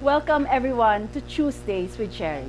Welcome everyone to Tuesdays with Cherrie.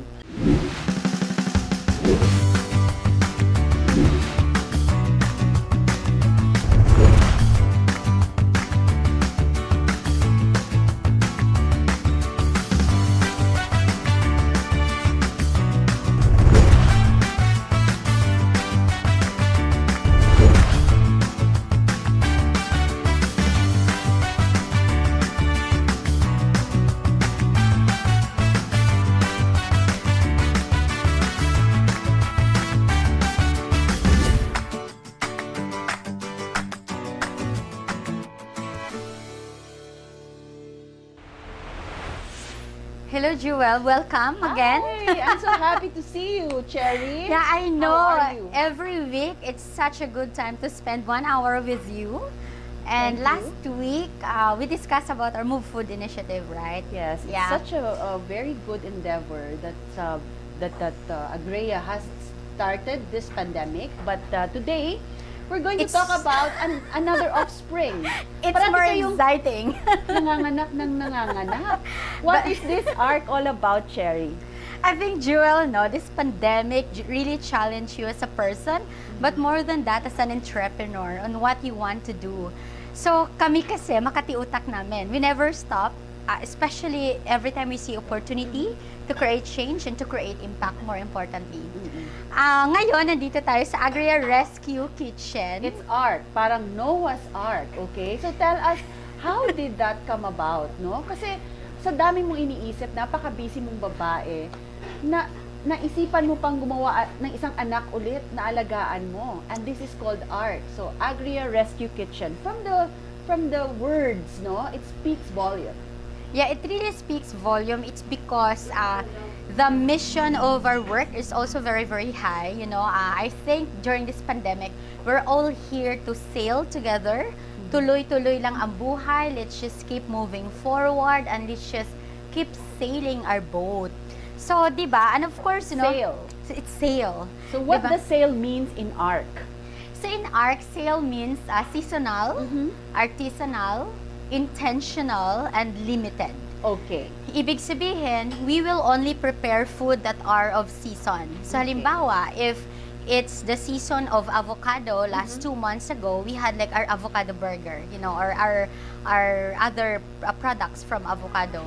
Hello, Jewel. Welcome again. Hi, I'm so happy to see you, Cherrie. Yeah, I know. How are you? Every week, it's such a good time to spend 1 hour with you. And Thank last week, we discussed about our Move Food initiative, right? Yes, it's Yeah. such a very good endeavor that AGREA has started this pandemic. But today, we're going to It's- talk about another offspring. It's Parati more kayong exciting. nanganganak ng nanganganak. What is this ARK all about, Cherrie? I think, Jewel, no, this pandemic really challenged you as a person, but more than that, as an entrepreneur on what you want to do. So, kami kasi, makati-utak namin. We never stop, especially every time we see opportunity to create change and to create impact, more importantly. Ngayon, nandito tayo sa AGREA Rescue Kitchen. It's ARK, parang Noah's Ark, okay? So tell us, how did that come about, no? Kasi sa dami mong iniisip, napaka-busy mong babae, na naisipan mo pang gumawa ng isang anak ulit na alagaan mo. And this is called ARK. So AGREA Rescue Kitchen. From the words, no, it speaks volume. Yeah, it really speaks volume. It's because the mission of our work is also very, very high. You know, I think during this pandemic, we're all here to sail together. Tuloy-tuloy lang ang buhay. Let's just keep moving forward and let's just keep sailing our boat. So, di ba? And of course, you know, Sail. It's sail. So what Diba? does sail means in ARK? So in ARK, sail means seasonal, artisanal, intentional, and limited. Okay. Ibig sabihin, we will only prepare food that are of season. So Okay. halimbawa, if it's the season of avocado, last 2 months ago, we had like our avocado burger, you know, or our other products from avocado.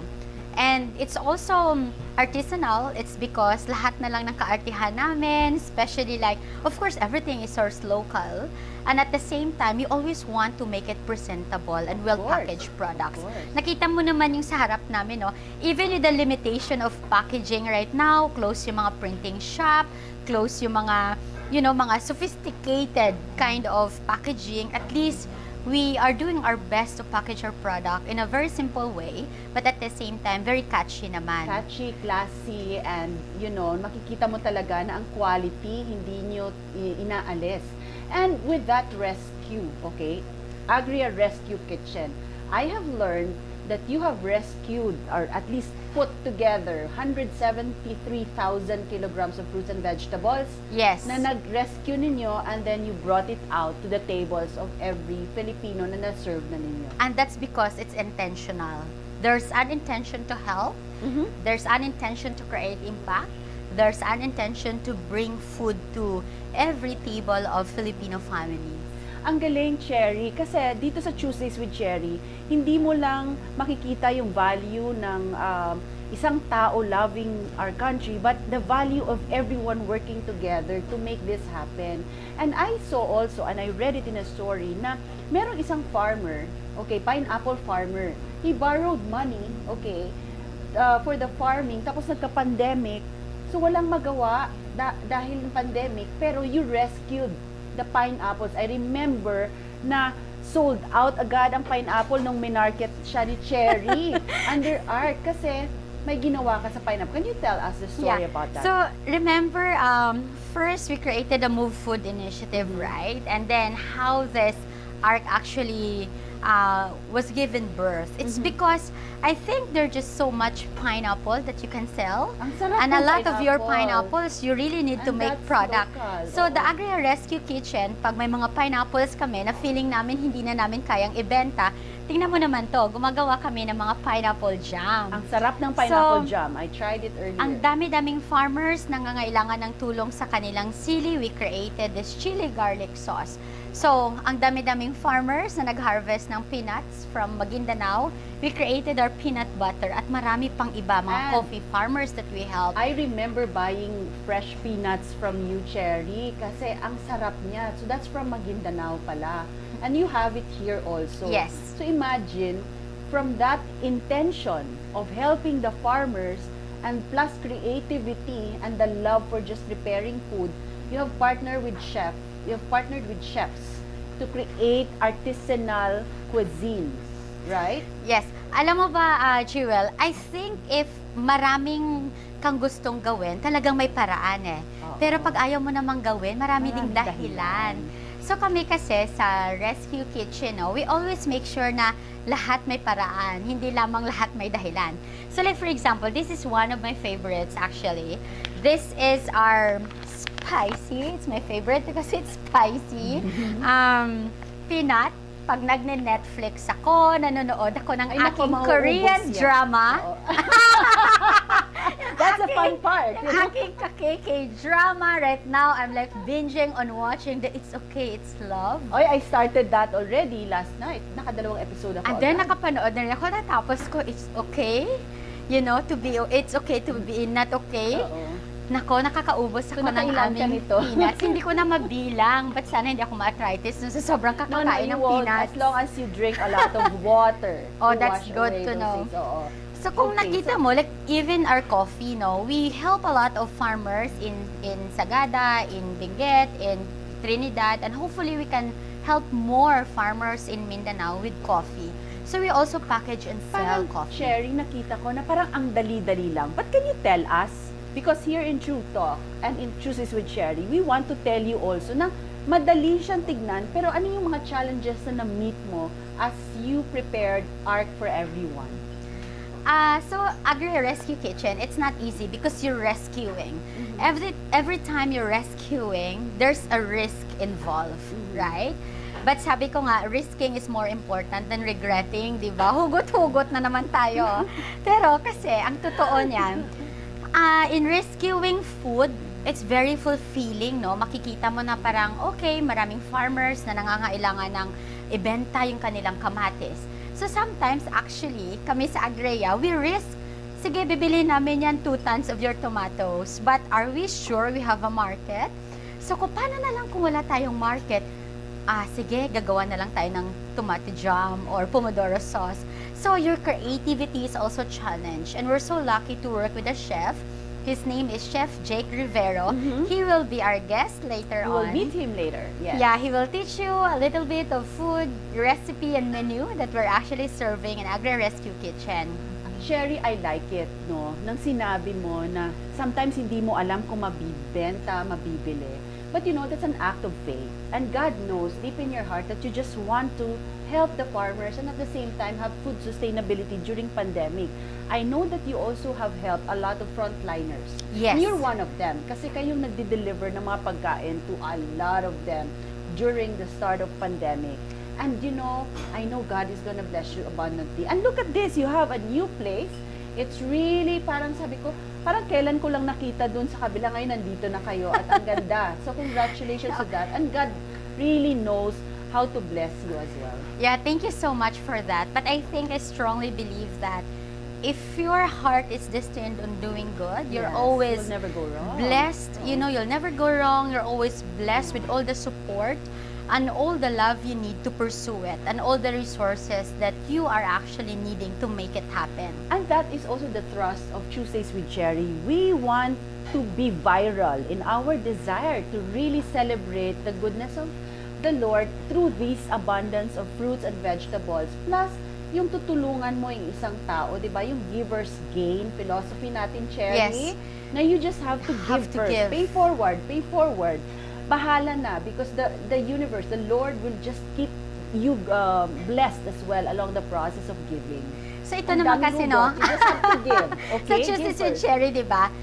And it's also artisanal. It's because lahat na lang ng kaartihan namin, especially like, of course, everything is sourced local. And at the same time, you always want to make it presentable and well-packaged products. course. Nakita mo naman yung sa harap namin, no? Even with the limitation of packaging right now, close yung mga printing shop, close yung mga, you know, mga sophisticated kind of packaging, at least we are doing our best to package our product in a very simple way, but at the same time, very catchy naman. Catchy, classy, and you know, makikita mo talaga na ang quality hindi nyo inaalis. And with that rescue, okay, AGREA Rescue Kitchen, I have learned that you have rescued, or at least put together, 173,000 kilograms of fruits and vegetables Yes. na nag-rescue ninyo, and then you brought it out to the tables of every Filipino na na-serve na ninyo. And that's because it's intentional. There's an intention to help. There's an intention to create impact. There's an intention to bring food to every table of Filipino families. Ang galing, Cherrie, kasi dito sa Tuesdays with Cherrie, hindi mo lang makikita yung value ng isang tao loving our country, but the value of everyone working together to make this happen. And I saw also, and I read it in a story, na merong isang farmer, okay, pineapple farmer, he borrowed money, okay, for the farming, tapos nagka-pandemic, so walang magawa dahil ng pandemic, pero you rescued the pineapples. I remember na sold out agad ang pineapple nung minarket siya ni Cherrie under ARK kasi may ginawa ka sa pineapple. Can you tell us the story about that? So, remember, first we created a Move Food initiative, right? And then how this ARK actually was given birth. It's because I think there's just so much pineapple that you can sell. Ang sarap And a ng lot of your pineapple. pineapples, you really need to And make that's product. local, So the oo. AGREA Rescue Kitchen, pag may mga pineapples kami na feeling namin hindi na namin kayang ibenta, tingnan mo naman to, gumagawa kami ng mga pineapple jam. Ang sarap ng pineapple So, jam. I tried it earlier. Ang dami-daming farmers nangangailangan ng tulong sa kanilang sili. We created this chili garlic sauce. So, ang dami-daming farmers na nag-harvest ng peanuts from Maguindanao. We created our peanut butter at marami pang iba, mga And coffee farmers that we help. I remember buying fresh peanuts from you, Cherrie, kasi ang sarap niya. So that's from Maguindanao pala. And you have it here also. Yes. So imagine, from that intention of helping the farmers and plus creativity and the love for just preparing food, you have partnered with chefs to create artisanal cuisines, right? Yes. Alam mo ba, Jewel, I think if maraming kang gustong gawin, talagang may paraan eh. Oo. Pero pag ayaw mo namang gawin, marami ding Maraming dahilan. So kami kasi sa Rescue Kitchen, no, we always make sure na lahat may paraan, hindi lamang lahat may dahilan. So like for example, this is one of my favorites actually. This is our spicy. It's my favorite because it's spicy. Peanut. Pag nagne-Netflix ako, nanonood ako ng Ay, naku, aking mauubos Korean yan. drama. Oo. That's the fun part. You know? Aking ka-KK drama. Right now, I'm like binging on watching the It's Okay, It's Love. Oy, I started that already last night. Nakadalawang episode ako. And then, agad. nakapanood na rin ako. Natapos ko, it's okay. You know, it's okay to be not okay. Oo. Nako, nakakaubos So, ako ng nakailan ka aming nito? peanuts. Hindi ko na mabilang. But sana hindi ako ma-arthritis no, sa sobrang No, kakakain you ng won't. peanuts. As long as you drink a lot of water. Oh, to that's wash good away to those know. things. Oo. So kung Okay, nakita so- mo, like even our coffee, no, we help a lot of farmers in Sagada, in Benguet, in Trinidad, and hopefully we can help more farmers in Mindanao with coffee. So we also package and sell Parang, coffee. Cherrie, nakita ko na parang ang dali-dali lang. But can you tell us? Because here in True Talk and in Tuesdays with Cherrie, we want to tell you also na madali siyang tignan, pero ano yung mga challenges na na-meet mo as you prepared ARK for everyone? So AGREA Rescue Kitchen, it's not easy because you're rescuing. Every time you're rescuing, there's a risk involved, right? But sabi ko nga, risking is more important than regretting, di ba? Hugot-hugot na naman tayo. Pero kasi, ang totoo niyan, in rescuing food, it's very fulfilling, no? Makikita mo na parang, okay, maraming farmers na nangangailangan ng ibenta yung kanilang kamatis. So sometimes, actually, kami sa AGREA, we risk, sige, bibili namin yan 2 tons of your tomatoes, but are we sure we have a market? So kung paano na lang kung wala tayong market, sige, gagawa na lang tayo ng tomato jam or pomodoro sauce. So your creativity is also challenged. And we're so lucky to work with a chef. His name is Chef Jake Rivero. He will be our guest later You will on. meet him later. Yes. Yeah, he will teach you a little bit of food, recipe, and menu that we're actually serving in AGREA Rescue Kitchen. Cherrie, I like it, no? Nang sinabi mo na sometimes hindi mo alam kung mabibenta, mabibili. But you know, that's an act of faith. And God knows deep in your heart that you just want to help the farmers and at the same time have food sustainability during pandemic. I know that you also have helped a lot of frontliners. Yes. And you're one of them kasi kayong nagde-deliver ng mga pagkain to a lot of them during the start of pandemic. And you know, I know God is gonna bless you abundantly. And look at this, you have a new place. It's really, parang sabi ko, parang kailan ko lang nakita dun sa kabila, ngayon nandito na kayo at ang ganda. So congratulations to that. And God really knows how to bless you as well. Yeah, thank you so much for that. But I think I strongly believe that if your heart is destined on doing good, you're Yes, always you'll never go wrong. blessed. You know, you'll never go wrong. You're always blessed with all the support and all the love you need to pursue it and all the resources that you are actually needing to make it happen. And that is also the thrust of Tuesdays with Cherrie. We want to be viral in our desire to really celebrate the goodness of the Lord through this abundance of fruits and vegetables. Plus, yung tutulungan mo yung isang tao, di ba? Yung giver's gain philosophy natin, Cherrie. Yes. Na you just have to Have give to first. give. Pay forward, pay forward. Bahala na because the universe, the Lord will just keep you've blessed as well along the process of giving. So ito naman kasi, no? You just have to give. Sa Okay? Tuesdays with Cherrie, di ba?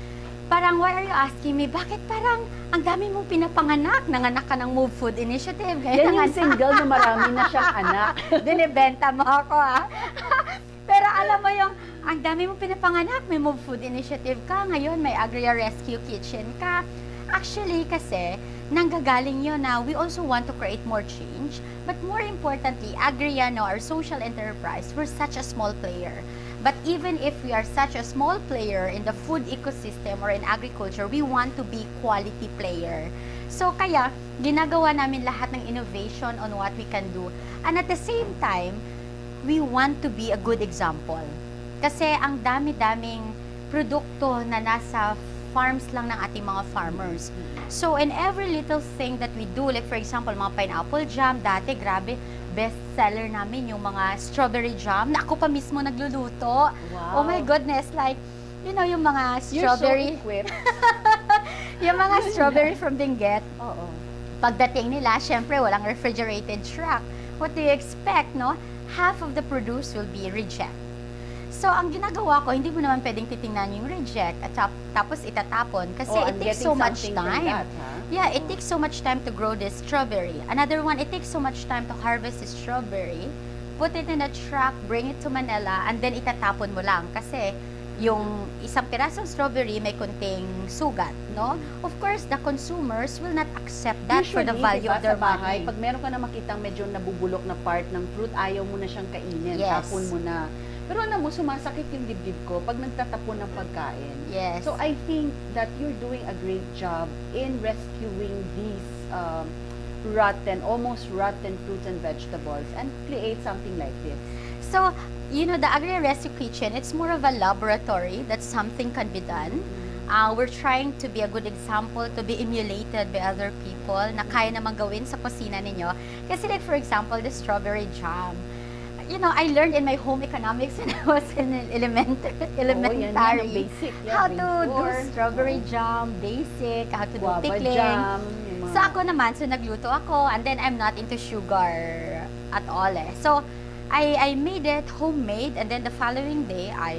Parang, why are you asking me? Bakit parang ang dami mong pinapanganak? Nanganak ka ng Move Food Initiative. Yan yung single na marami na siyang anak. Dinibenta mo ako, ha? Pero alam mo yung, ang dami mong pinapanganak, may Move Food Initiative ka. Ngayon, may AGREA Rescue Kitchen ka. Actually, kasi, nanggagaling yun na we also want to create more change. But more importantly, AGREA, no, our social enterprise, we're such a small player. But even if we are such a small player in the food ecosystem or in agriculture, we want to be quality player. So kaya, ginagawa namin lahat ng innovation on what we can do. And at the same time, we want to be a good example. Kasi ang dami-daming produkto na nasa farms lang ng ating mga farmers. So in every little thing that we do, like for example, mga pineapple jam, dati grabe, best seller namin yung mga strawberry jam na ako pa mismo nagluluto. Wow. Oh my goodness, like, you know, yung mga strawberry. You're so equipped. Yung mga strawberry from Benguet. Oo. Pagdating nila, syempre walang refrigerated truck. What do you expect, no? Half of the produce will be reject. So, ang ginagawa ko, hindi mo naman pwedeng titingnan yung reject at tapos itatapon kasi it takes so much time. That, huh? Yeah, it takes so much time to grow this strawberry. Another one, it takes so much time to harvest this strawberry, put it in a truck, bring it to Manila, and then itatapon mo lang kasi yung isang pirasong strawberry may konting sugat, no? Of course, the consumers will not accept that for the value of their bahay, money. pag meron ka na makitang medyo nabubulok na part ng fruit, ayaw mo na siyang kainin, tapon mo na. Pero alam mo, sumasakit yung dibdib ko pag nagtatapon ng pagkain. Yes. So I think that you're doing a great job in rescuing these almost rotten fruits and vegetables and create something like this. So, you know, the AGREA Rescue Kitchen, it's more of a laboratory that something can be done. We're trying to be a good example, to be emulated by other people na kaya naman gawin sa kusina ninyo. Kasi like for example, the strawberry jam. You know, I learned in my home economics when I was in elementary. Basic. How to do strawberry jam, basic, how to do pickling. Jam, So ako naman, so nagluto ako, and then I'm not into sugar at all eh. So, I made it homemade, and then the following day, I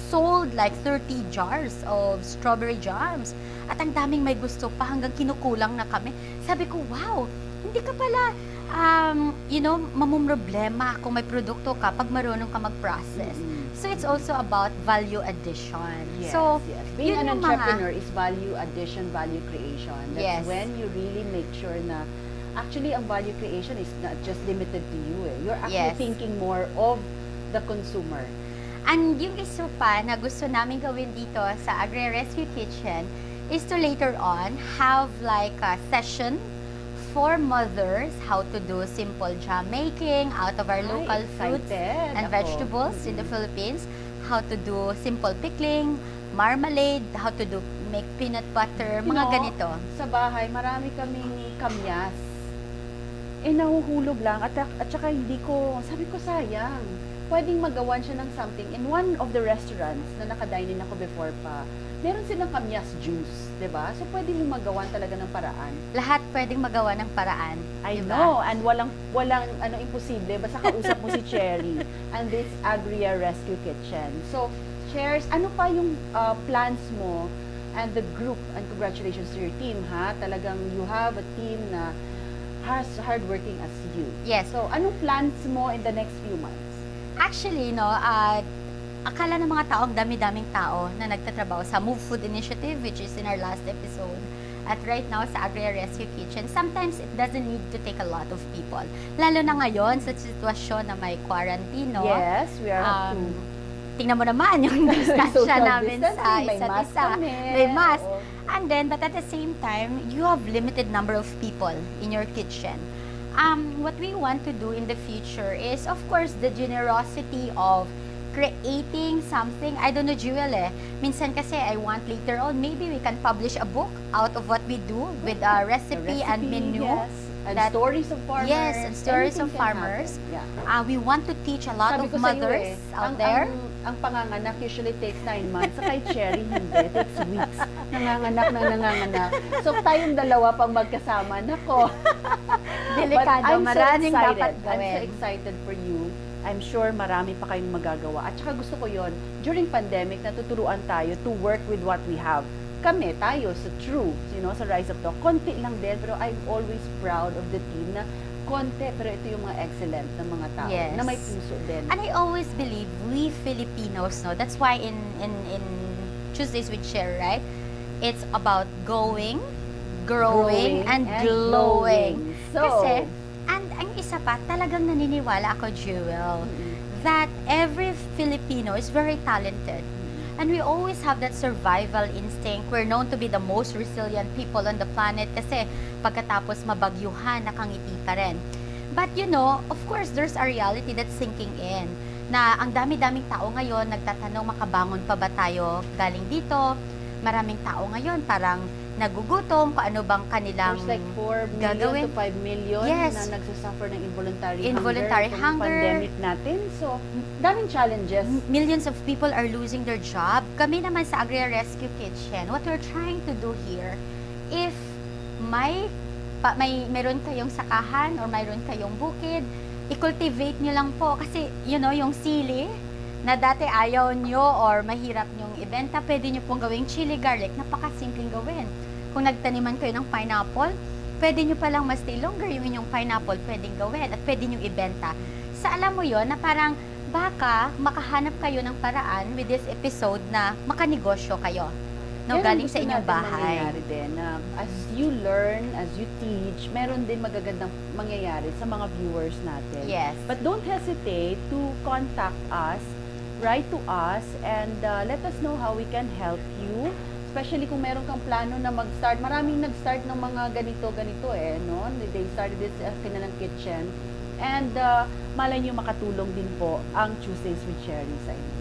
sold like 30 jars of strawberry jams. At ang daming may gusto pa, hanggang kinukulang na kami. Sabi ko, wow, hindi ka pala mamumroblema kung may produkto ka pag marunong ka mag-process. So, it's also about value addition. Yes, so, yes. Being an entrepreneur is value addition, value creation. That's when you really make sure na actually ang value creation is not just limited to you. You're actually thinking more of the consumer. And yung isa pa na gusto namin gawin dito sa AGREA Rescue Kitchen is to later on have like a session for mothers how to do simple jam making out of our local fruits and vegetables in the Philippines, how to do simple pickling, marmalade, how to make peanut butter, mga ganito. Sa bahay, marami kaming kamyas. Nahuhulog lang at saka sabi ko sayang. Pwedeng magawan siya ng something. In one of the restaurants na nakadine in ako before pa, meron silang kamyas juice, diba? So, pwede mong magawan talaga ng paraan. Lahat pwedeng magawa ng paraan. I know, and walang imposible. Basta kausap mo si Cherrie and this AGREA Rescue Kitchen. So, Cheers, ano pa yung plans mo and the group, and congratulations to your team, ha? Talagang you have a team na as hardworking as you. Yes. So, anong plans mo in the next few months? Actually, akala ng mga tao, dami-daming tao na nagtatrabaho sa Move Food Initiative, which is in our last episode. At right now, sa AGREA Rescue Kitchen, sometimes it doesn't need to take a lot of people. Lalo na ngayon, sa sitwasyon na may quarantine, no? Yes, we are tingnan mo naman yung distansya namin sa isa't isa. May mask. And then, but at the same time, you have limited number of people in your kitchen. What we want to do in the future is, of course, the generosity of creating something. I don't know, Jewel, minsan kasi I want later on, maybe we can publish a book out of what we do with a recipe and menu. Yes. And stories of farmers. Yes, and stories of farmers. Yeah. We want to teach a lot of mothers out there. ang panganganak usually takes 9 months. Sa kay Cherrie, hindi. It takes weeks. Nanganganak. So, tayong dalawa pang magkasama. Nako. Delikado, maraming dapat gawin. I'm so excited for you. I'm sure marami pa kayong magagawa. At saka gusto ko yon during pandemic, natuturuan tayo to work with what we have. Kami, tayo, sa True, sa Rise Up Talk, konti lang din, pero I'm always proud of the team na konti, pero ito yung mga excellent na mga tao Yes. na may puso din. And I always believe we Filipinos, no, that's why in Tuesdays with Cherrie, right? It's about growing and glowing. So, Kasi, and ang isa pa, talagang naniniwala ako, Jewel, that every Filipino is very talented. And we always have that survival instinct. We're known to be the most resilient people on the planet kasi pagkatapos mabagyuhan, nakangiti ka rin. But of course, there's a reality that's sinking in. Na ang dami-daming tao ngayon nagtatanong, makabangon pa ba tayo galing dito? Maraming tao ngayon parang nagugutom, kung ano bang kanilang there's like 4 million gagawin. to 5 million Yes. na nagsasuffer ng involuntary Hunger. pandemic natin. So, daming challenges. Millions of people are losing their job. Kami naman sa AGREA Rescue Kitchen, what we're trying to do here, if meron kayong sakahan or mayroon kayong bukid, i-cultivate nyo lang po. Kasi, yung sili, na dati ayaw nyo or mahirap nyong ibenta, pwede nyo pong gawing chili garlic. Napakasimpleng gawin. Kung nagtaniman kayo ng pineapple, pwede nyo palang mas stay longer yung inyong pineapple, pwedeng gawin at pwede nyo ibenta. Sa alam mo yon na parang baka makahanap kayo ng paraan with this episode na makanegosyo kayo. Yan ang Galing gusto sa inyong natin bahay. mangyayari din, na as you learn, as you teach, meron din magagandang mangyayari sa mga viewers natin. Yes. But don't hesitate to contact us, write to us, and let us know how we can help you. Especially kung meron kang plano na mag-start. Maraming nag-start ng mga ganito, no? They started this kanilang kitchen. And malay nyo makatulong din po ang Tuesdays with Cherrie sa inyo.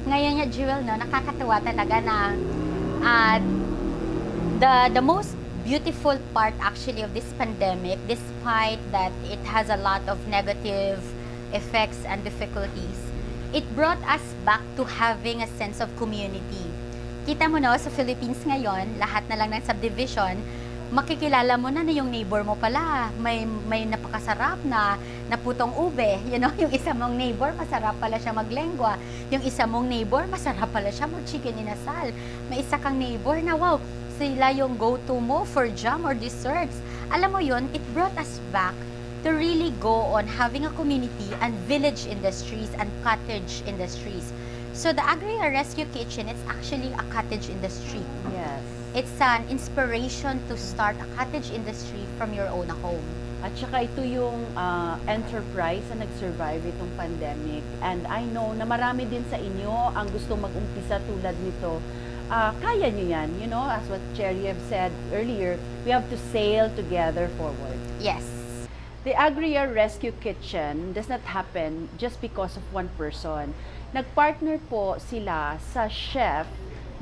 Ngayon nga, Jewel, nakakatuwa talaga na the most beautiful part actually of this pandemic, despite that it has a lot of negative effects and difficulties, it brought us back to having a sense of community. Kita mo sa Philippines ngayon, lahat na lang ng subdivision, makikilala mo na yung neighbor mo pala, may napakasarap na putong ube. Yung isa mong neighbor, masarap pala siya maglengwa. Yung isa mong neighbor, masarap pala siya mag-chicken inasal. May isa kang neighbor na, wow, sila yung go-to mo for jam or desserts. Alam mo yun, it brought us back to really go on having a community and village industries and cottage industries. So the AGREA Rescue Kitchen, it's actually a cottage industry. Yes. It's an inspiration to start a cottage industry from your own home. At saka ito yung enterprise na nag-survive itong pandemic. And I know na marami din sa inyo ang gusto mag-umpisa tulad nito. Kaya nyo yan. As what Cherrie have said earlier, we have to sail together forward. Yes. The AGREA Rescue Kitchen does not happen just because of one person. Nagpartner po sila sa chef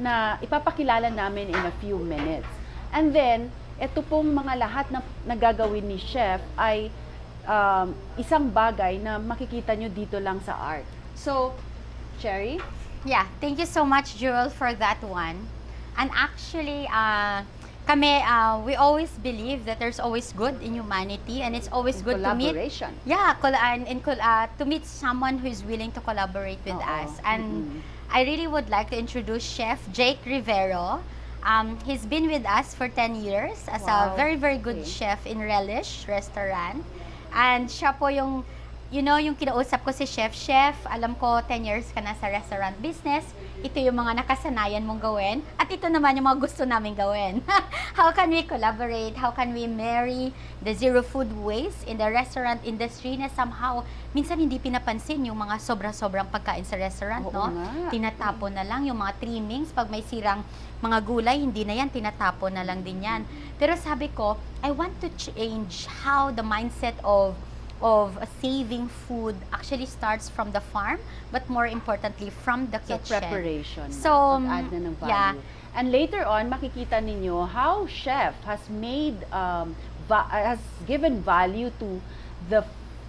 na ipapakilala namin in a few minutes. And then, ito pong mga lahat na nagagawin ni chef ay isang bagay na makikita nyo dito lang sa ARK. So, Cherrie? Yeah, thank you so much, Jewel, for that one. And actually, we always believe that there's always good in humanity, and it's always good to meet. Collaboration. Yeah, to meet someone who is willing to collaborate with us. And I really would like to introduce Chef Jake Rivero. He's been with us for 10 years as a very, very good chef in Relish Restaurant. And siya po yung kinausap ko si Chef. Chef, alam ko 10 years ka na sa restaurant business. Ito yung mga nakasanayan mong gawin. At ito naman yung mga gusto namin gawin. How can we collaborate? How can we marry the zero food waste in the restaurant industry na somehow, minsan hindi pinapansin yung mga sobra-sobrang pagkain sa restaurant, no? Tinatapon na lang yung mga trimmings. Pag may sirang mga gulay, hindi na yan, tinatapon na lang din yan. Pero sabi ko, I want to change how the mindset of saving food actually starts from the farm, but more importantly from the kitchen. Sa preparation. So, pag-add na ng value. yeah. And later on, makikita ninyo how chef has made, has given value to the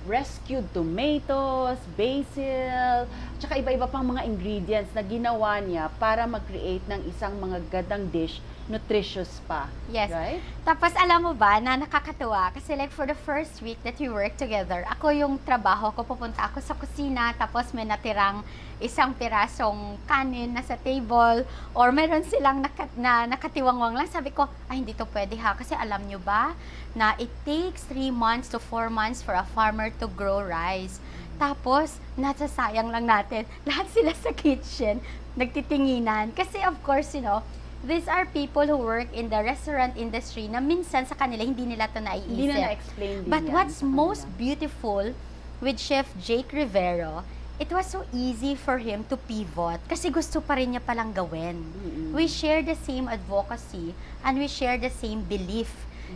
rescued tomatoes, basil, tsaka iba-iba pang mga ingredients na ginawa niya para mag-create ng isang mga gandang dish, nutritious pa. Yes. Right? Tapos alam mo ba na nakakatuwa kasi like for the first week that we work together, ako yung trabaho ko, pupunta ako sa kusina, tapos may natirang isang pirasong kanin na sa table or meron silang nakatiwangwang lang. Sabi ko, ay hindi to pwede ha kasi alam nyo ba na it takes 3 months to 4 months for a farmer to grow rice. Tapos, nasasayang lang natin. Lahat sila sa kitchen, nagtitinginan. Kasi of course, you know, these are people who work in the restaurant industry na minsan sa kanila, hindi nila ito naiisip. Hindi na na-explain din But yan what's sa kanila. most beautiful with Chef Jake Rivero, it was so easy for him to pivot kasi gusto pa rin niya palang gawin. We share the same advocacy and we share the same belief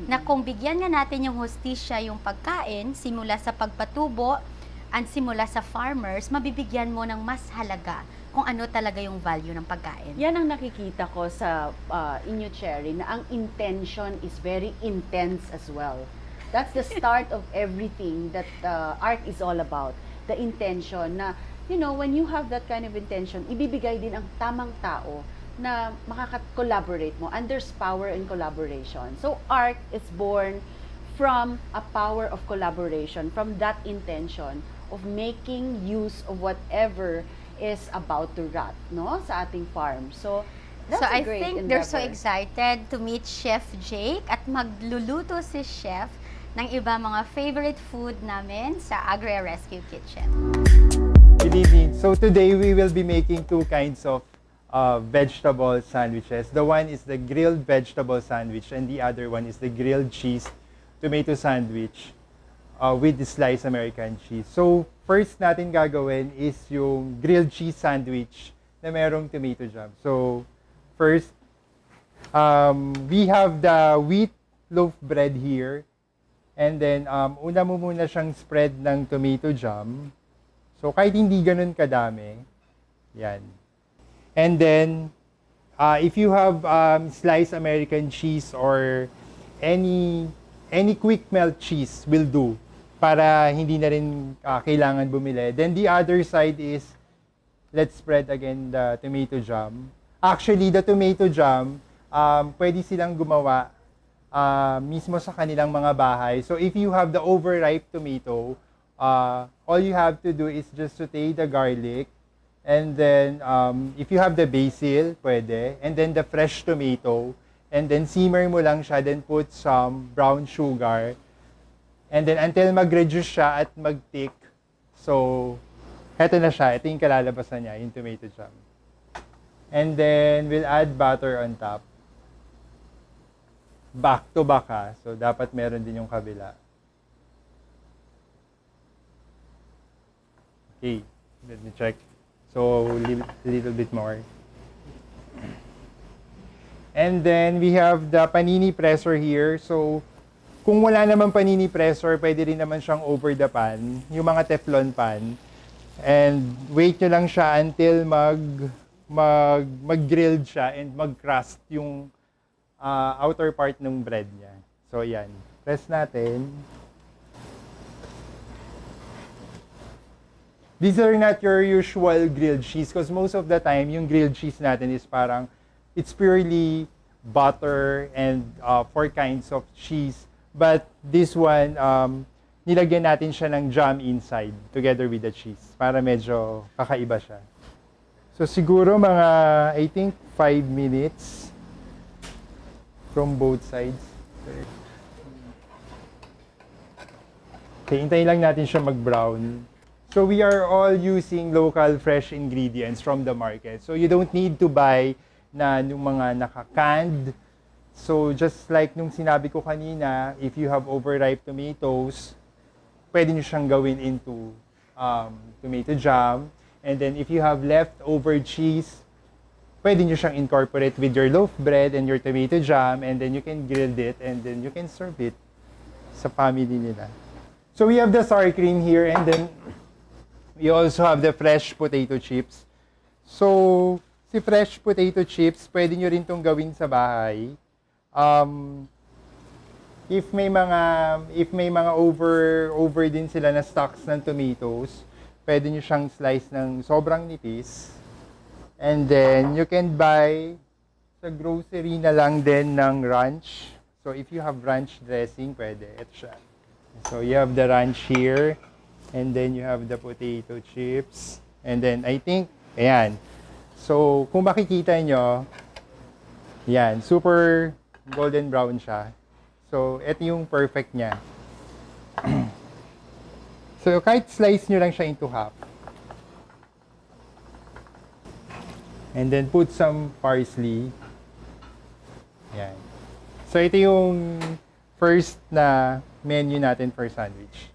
na kung bigyan nga natin yung hustisya yung pagkain, simula sa pagpatubo and simula sa farmers, mabibigyan mo ng mas halaga kung ano talaga yung value ng pagkain. Yan ang nakikita ko sa inyo, Cherrie, na ang intention is very intense as well. That's the start of everything that ARK is all about. The intention na, you know, when you have that kind of intention, ibibigay din ang tamang tao na makaka-collaborate mo. And there's power in collaboration. So ARK is born from a power of collaboration, from that intention of making use of whatever is about to rot, no, sa ating farm. So that's So a I great think endeavor. they're so excited to meet Chef Jake at magluluto si Chef ng iba mga favorite food namin sa AGREA Rescue Kitchen. Good evening. So today we will be making 2 kinds of vegetable sandwiches. The one is the grilled vegetable sandwich and the other one is the grilled cheese tomato sandwich with the sliced American cheese. So first natin gagawin is yung grilled cheese sandwich na merong tomato jam. So first, we have the wheat loaf bread here. And then, una mo muna siyang spread ng tomato jam. So, kahit hindi ganun kadami, yan. And then, if you have sliced American cheese or any quick melt cheese will do para hindi na rin kailangan bumili. Then, the other side is, let's spread again the tomato jam. Actually, the tomato jam, pwede silang gumawa mismo sa kanilang mga bahay. So if you have the overripe tomato, all you have to do is just saute the garlic, and then if you have the basil, pwede, and then the fresh tomato, and then simmer mo lang siya, then put some brown sugar, and then until mag-reduce siya at mag-thick. So, eto na siya. Ito yung kalalabasan niya, yung tomato jam. And then, we'll add butter on top. Back to back ha. So, dapat meron din yung kabila. Okay. Let me check. So, a little bit more. And then, we have the panini presser here. So, kung wala naman panini presser, pwede rin naman siyang over the pan. Yung mga Teflon pan. And wait nyo lang siya until mag-grilled siya and mag-crust yung outer part ng bread niya. So, yan. Press natin. These are not your usual grilled cheese because most of the time, yung grilled cheese natin is parang, it's purely butter and 4 kinds of cheese. But this one, nilagyan natin siya ng jam inside together with the cheese para medyo kakaiba siya. So, siguro mga, I think, 5 minutes. From both sides. Okay, hintayin lang natin siya mag-brown. So we are all using local fresh ingredients from the market. So you don't need to buy na nung mga naka-canned. So just like nung sinabi ko kanina, if you have overripe tomatoes, pwede nyo siyang gawin into tomato jam. And then if you have leftover cheese, pwede nyo siyang incorporate with your loaf bread and your tomato jam, and then you can grill it, and then you can serve it sa family nila. So we have the sour cream here, and then we also have the fresh potato chips. So, si fresh potato chips, pwede nyo rin itong gawin sa bahay. If may mga over din sila na stocks ng tomatoes, pwede nyo siyang slice ng sobrang nipis. And then you can buy sa grocery na lang din ng ranch. So if you have ranch dressing, pwede. Ito siya. So you have the ranch here, and then you have the potato chips, and then I think, ayan. So kung makikita nyo, yan, super golden brown siya. So ito yung perfect niya. So kahit slice nyo lang siya into half. And then put some parsley. Yan. So ito yung first na menu natin for sandwich.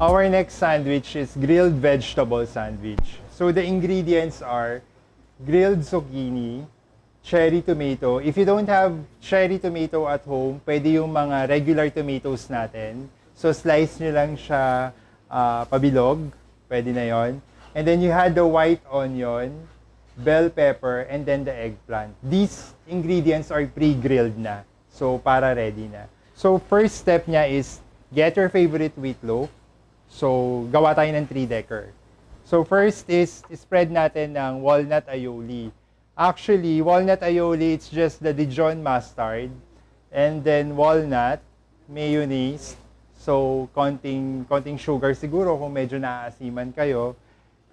Our next sandwich is grilled vegetable sandwich. So the ingredients are grilled zucchini, cherry tomato. If you don't have cherry tomato at home, pwede yung mga regular tomatoes natin. So slice nyo lang siya pabilog. Pwede na yon. And then you had the white onion, bell pepper, and then the eggplant. These ingredients are pre-grilled na. So, para ready na. So, first step niya is get your favorite wheat loaf. So, gawa tayo ng 3-decker. So, first is spread natin ng walnut aioli. Actually, walnut aioli, it's just the Dijon mustard. And then walnut, mayonnaise. So, konting sugar siguro kung medyo naaasiman kayo.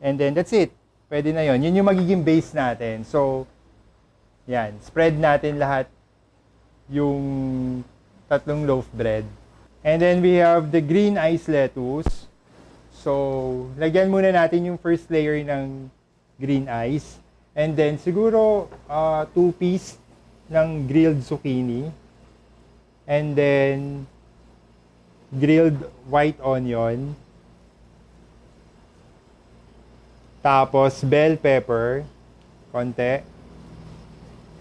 And then, that's it. Pwede na yon. Yun yung magiging base natin. So, yan. Spread natin lahat yung 3 loaf bread. And then, we have the green ice lettuce. So, lagyan muna natin yung first layer ng green ice. And then, siguro 2 piece ng grilled zucchini. And then, grilled white onion. Tapos bell pepper, konti.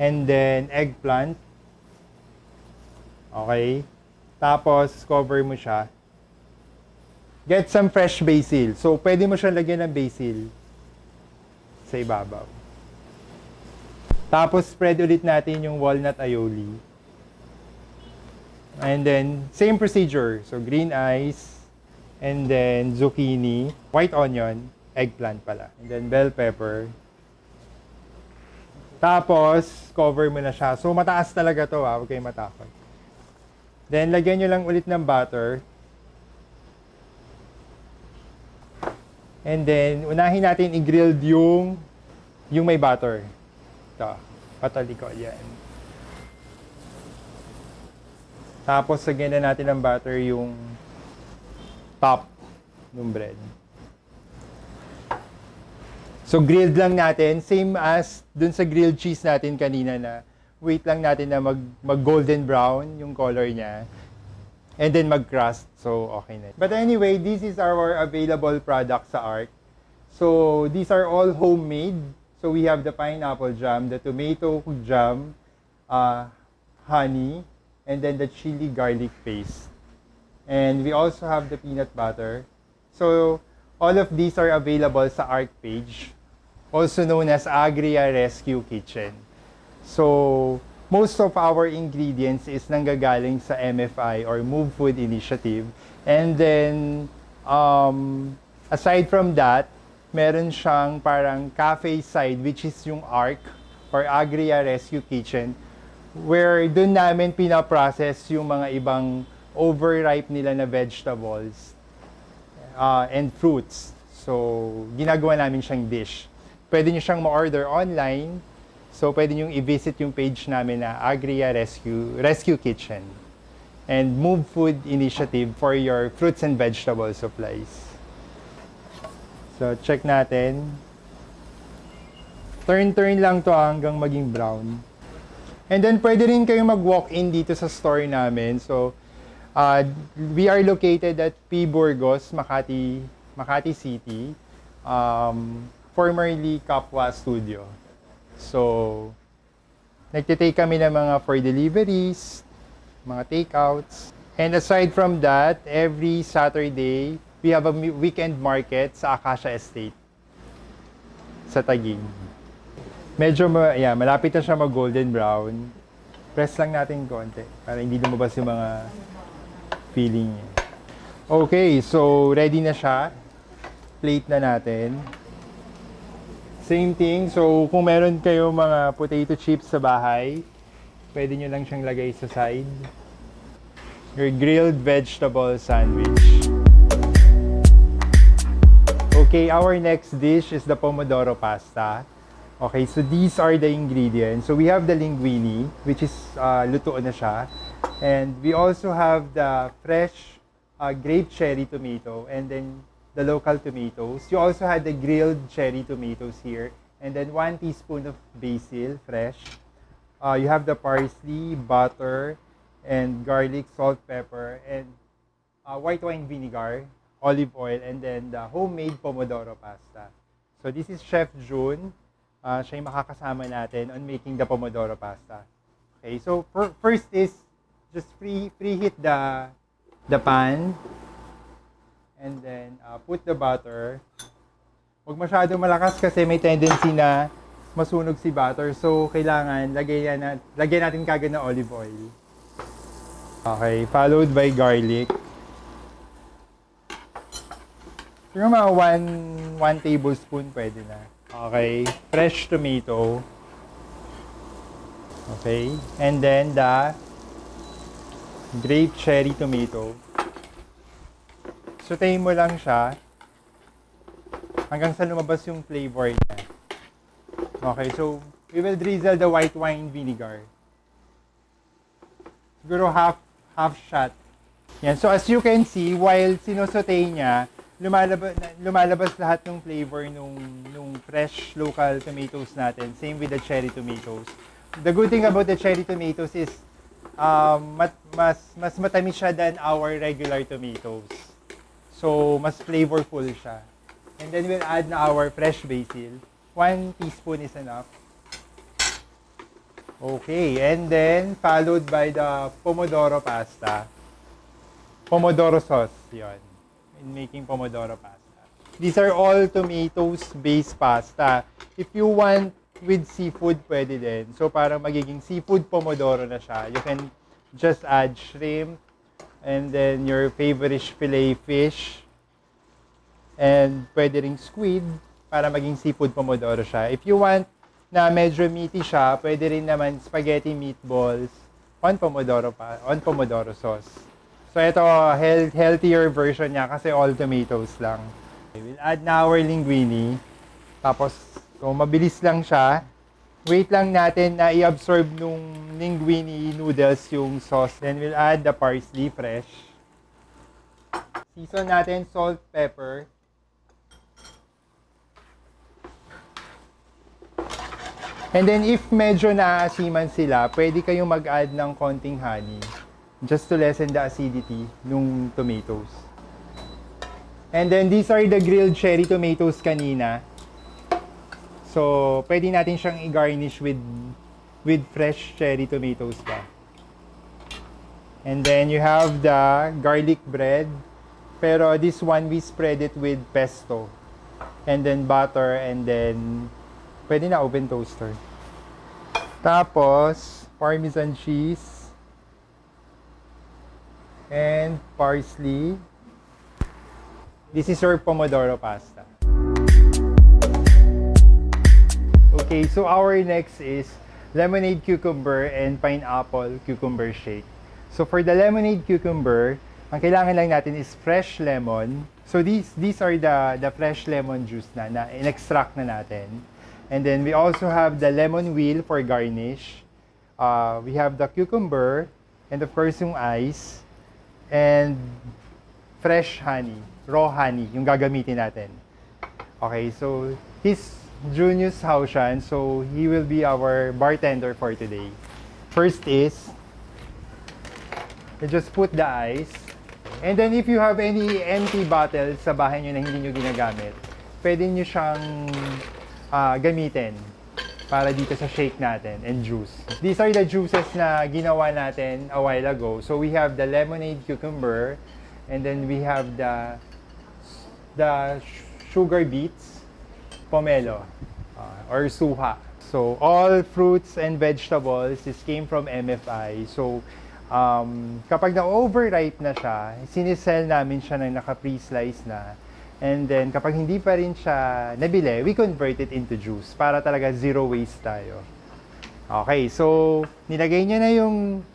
And then eggplant. Okay. Tapos cover mo siya. Get some fresh basil. So pwede mo siya lagyan ng basil sa ibabaw. Tapos spread ulit natin yung walnut aioli. And then, same procedure. So, green ice, and then zucchini, white onion, eggplant pala. And then, bell pepper. Tapos, cover mo na siya. So, mataas talaga to, huwag kayong matakot. Then, lagyan nyo lang ulit ng butter. And then, unahin natin i-grilled yung may butter. Ito, patalikod yan. Tapos, lagyan na natin ng butter yung top ng bread. So, grilled lang natin. Same as dun sa grilled cheese natin kanina na wait lang natin na mag-golden brown yung color niya. And then mag-crust. So, okay na. But anyway, this is our available product sa ARK. So, these are all homemade. So, we have the pineapple jam, the tomato jam, honey, and then the chili garlic paste. And we also have the peanut butter. So, all of these are available sa ARK page, also known as AGREA Rescue Kitchen. So, most of our ingredients is nanggagaling sa MFI or Move Food Initiative. And then, aside from that, meron siyang parang cafe side, which is yung ARK or AGREA Rescue Kitchen, where dun namin pinaprocess yung mga ibang overripe nila na vegetables and fruits. So, ginagawa namin siyang dish. Pwede nyo siyang ma-order online. So, pwede nyo i-visit yung page namin na AGREA Rescue Kitchen and Move Food Initiative for your fruits and vegetable supplies. So, check natin. Turn lang to hanggang maging brown. And then, pwede rin kayong mag-walk-in dito sa store namin. So, we are located at P. Burgos, Makati City, formerly Kapwa Studio. So, nagtitake kami ng mga for deliveries, mga takeouts. And aside from that, every Saturday, we have a weekend market sa Acacia Estate, sa Taguig. Medyo malapit na siya mag-golden brown. Press lang natin konti para hindi lumabas yung mga filling niya. Okay, so ready na siya. Plate na natin. Same thing, so kung meron kayo mga potato chips sa bahay, pwede nyo lang siyang lagay sa side. Your grilled vegetable sandwich. Okay, our next dish is the Pomodoro Pasta. Okay, so these are the ingredients. So we have the linguine, which is luto na siya. And we also have the fresh grape cherry tomato and then the local tomatoes. You also had the grilled cherry tomatoes here. And then 1 teaspoon of basil, fresh. You have the parsley, butter, and garlic, salt, pepper, and white wine vinegar, olive oil, and then the homemade Pomodoro Pasta. So this is Chef June. Siya yung makakasama natin on making the Pomodoro Pasta. Okay, so first is just preheat the pan. And then, put the butter. Huwag masyadong malakas kasi may tendency na masunog si butter. So, kailangan lagyan natin kagad ng olive oil. Okay, followed by garlic. Siguro mga 1 tablespoon pwede na. Okay, fresh tomato. Okay, and then the grape cherry tomato. Sautein mo lang siya hanggang sa lumabas yung flavor niya. Okay, so we will drizzle the white wine vinegar. Siguro half shot. Yan. So as you can see, while sinusaute niya, lumalabas lahat ng flavor nung fresh local tomatoes natin. Same with the cherry tomatoes. The good thing about the cherry tomatoes is mas matamis siya than our regular tomatoes. So, mas flavorful siya. And then we'll add na our fresh basil. 1 teaspoon is enough. Okay, and then followed by the Pomodoro Pasta. Pomodoro sauce, yon. In making Pomodoro Pasta. These are all tomatoes-based pasta. If you want with seafood, pwede din. So, parang magiging seafood Pomodoro na siya. You can just add shrimp, and then your favorite fillet fish, and pwede ring squid para maging seafood pomodoro siya. If you want na medyo meaty siya, pwede rin naman spaghetti meatballs on pomodoro sauce. So ito, healthier version niya kasi all tomatoes lang. Okay, we'll add na our linguine. Tapos, kung mabilis lang siya, wait lang natin na i-absorb nung linguine noodles yung sauce. Then we'll add the parsley fresh. Season natin salt, pepper. And then if medyo naasiman sila, pwede kayong mag-add ng konting honey just to lessen the acidity nung tomatoes. And then these are the grilled cherry tomatoes kanina. So, pwede natin siyang i-garnish with fresh cherry tomatoes pa. And then you have the garlic bread. Pero this one, we spread it with pesto. And then butter, and then pwede na oven toaster. Tapos, Parmesan cheese. And parsley. This is your Pomodoro Pasta. Okay, so our next is lemonade cucumber and pineapple cucumber shake. So for the lemonade cucumber, ang kailangan lang natin is fresh lemon. So these are the fresh lemon juice na in-extract na natin. And then we also have the lemon wheel for garnish. We have the cucumber and of course yung ice and fresh honey, raw honey yung gagamitin natin. Okay, so his Junius Haushan, so he will be our bartender for today. First is, you just put the ice. And then if you have any empty bottles sa bahay nyo na hindi nyo ginagamit, pwede nyo siyang gamitin para dito sa shake natin and juice. These are the juices na ginawa natin a while ago. So we have the lemonade cucumber, and then we have the sugar beets, pomelo, or suha. So, all fruits and vegetables came from MFI. So, kapag na-overripe na siya, sinisell namin siya ng naka-pre-slice na. And then, kapag hindi pa rin siya nabili, we convert it into juice para talaga zero waste tayo. Okay, so, nilagay niya na yung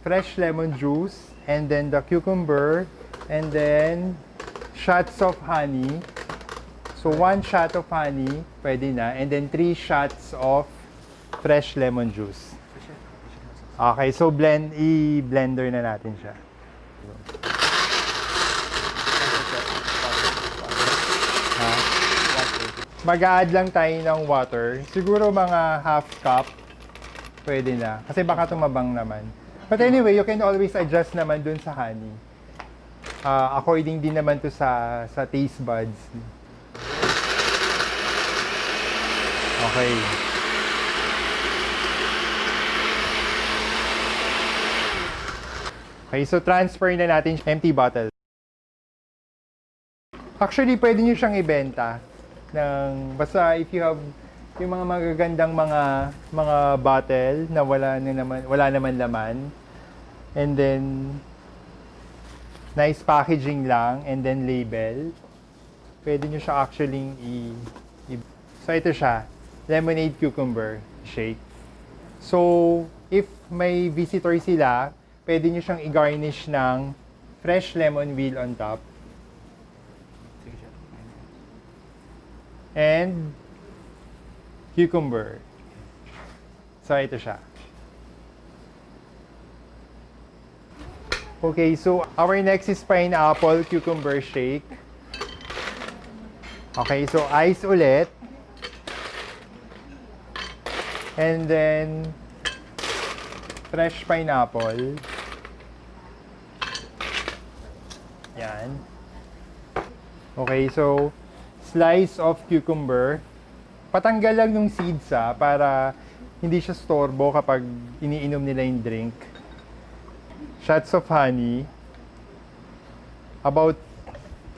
fresh lemon juice, and then the cucumber, and then shots of honey. So, 1 shot of honey, pwede na. And then 3 shots of fresh lemon juice. Okay, so i-blender na natin siya. Mag-a-add lang tayo ng water. Siguro mga half cup, pwede na. Kasi baka tumabang naman. But anyway, you can always adjust naman dun sa honey. According din naman to sa taste buds. Okay. Okay, so transfer na natin empty bottle. Actually, pwede nyo siyang ibenta ng basta if you have yung mga magagandang mga bottle na wala naman laman, and then nice packaging lang, and then label. Pwede nyo siya actually so ito siya, lemonade cucumber shake. So, if may visitor sila, pwede nyo siyang i-garnish ng fresh lemon wheel on top. And cucumber. So, ito siya. Okay, so our next is pineapple cucumber shake. Okay, so ice ulit. And then, fresh pineapple. Yan. Okay, so, slice of cucumber. Patanggal lang ng seeds para hindi siya storbo kapag iniinom nila yung drink. Shots of honey. About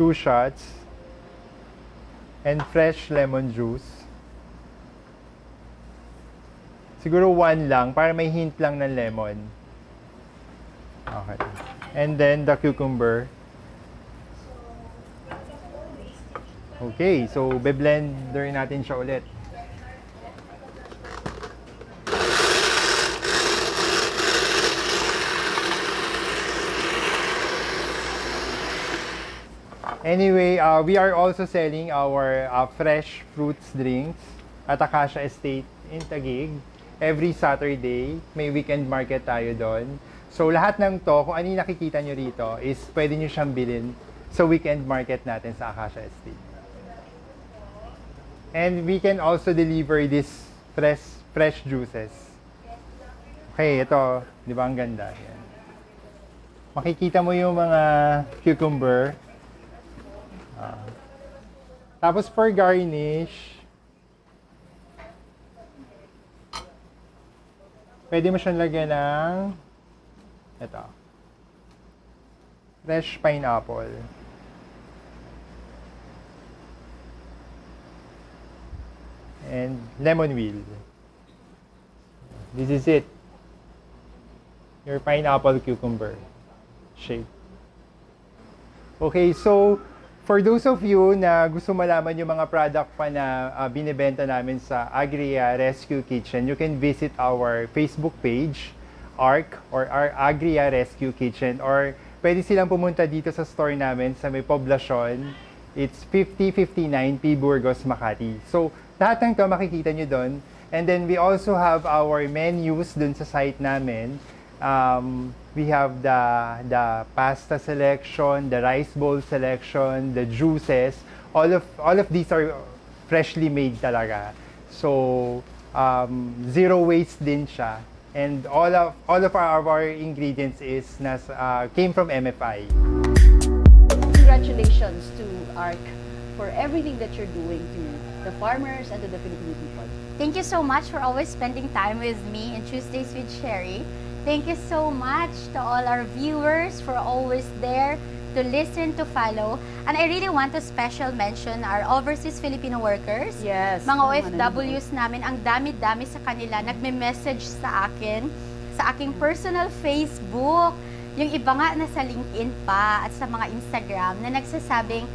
2 shots. And fresh lemon juice. Siguro 1 lang, para may hint lang ng lemon. Okay. And then the cucumber. Okay, so be-blender natin siya ulit. Anyway, we are also selling our fresh fruits drinks at Acacia Estate in Taguig. Every Saturday, may weekend market tayo doon. So lahat ng to, kung ano yung nakikita nyo rito, is pwede nyo siyang bilhin sa weekend market natin sa Acacia Estate. And we can also deliver these fresh juices. Okay, ito, di ba ang ganda? Yan. Makikita mo yung mga cucumber. Tapos for garnish, pwede mo siyang lagyan ng ito, fresh pineapple. And lemon wheel. This is it. Your pineapple cucumber shake. Okay, so for those of you na gusto malaman yung mga product pa na binibenta namin sa AGREA Rescue Kitchen, you can visit our Facebook page, ARK or our AGREA Rescue Kitchen, or pwede silang pumunta dito sa store namin sa may poblasyon. It's 5059 P. Burgos, Makati. So, lahat ng to makikita nyo doon. And then we also have our menus doon sa site namin. We have the pasta selection, the rice bowl selection, the juices. All of these are freshly made talaga. So zero waste din siya. And all of our ingredients came from MFI. Congratulations to ARK for everything that you're doing to the farmers and to the Filipino people. Thank you so much for always spending time with me in Tuesdays with Cherrie. Thank you so much to all our viewers for always there to listen, to follow. And I really want to special mention our overseas Filipino workers. Yes. Mga OFWs namin, ang dami-dami sa kanila, nagme-message sa akin, sa aking personal Facebook. Yung iba nga nasa LinkedIn pa at sa mga Instagram na nagsasabing,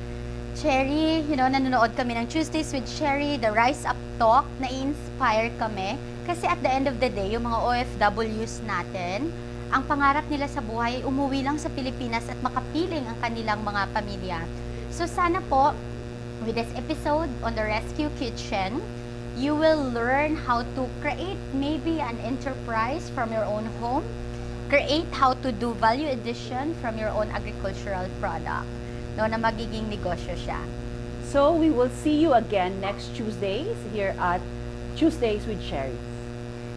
Cherrie, nanonood kami ng Tuesdays with Cherrie, the Rise Up Talk, na-inspire kami. Kasi at the end of the day, yung mga OFWs natin, ang pangarap nila sa buhay, umuwi lang sa Pilipinas at makapiling ang kanilang mga pamilya. So sana po, with this episode on the Rescue Kitchen, you will learn how to create maybe an enterprise from your own home, create how to do value addition from your own agricultural product, na magiging negosyo siya. So we will see you again next Tuesdays here at Tuesdays with Cherrie.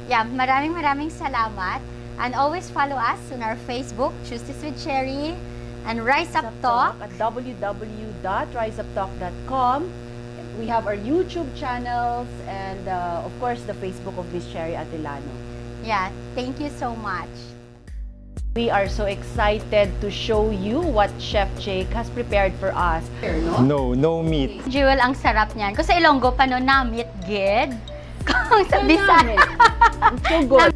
Yeah, maraming salamat. And always follow us on our Facebook, Tuesdays with Cherrie, and Rise Up Talk at www.riseuptalk.com. We have our YouTube channels and of course the Facebook of Miss Cherrie Atilano. Yeah, thank you so much. We are so excited to show you what Chef Jake has prepared for us. No meat. Jewel, ang sarap niyan. Kung sa Ilonggo pa no, na meat gid. Kung sa Bisaya. So good.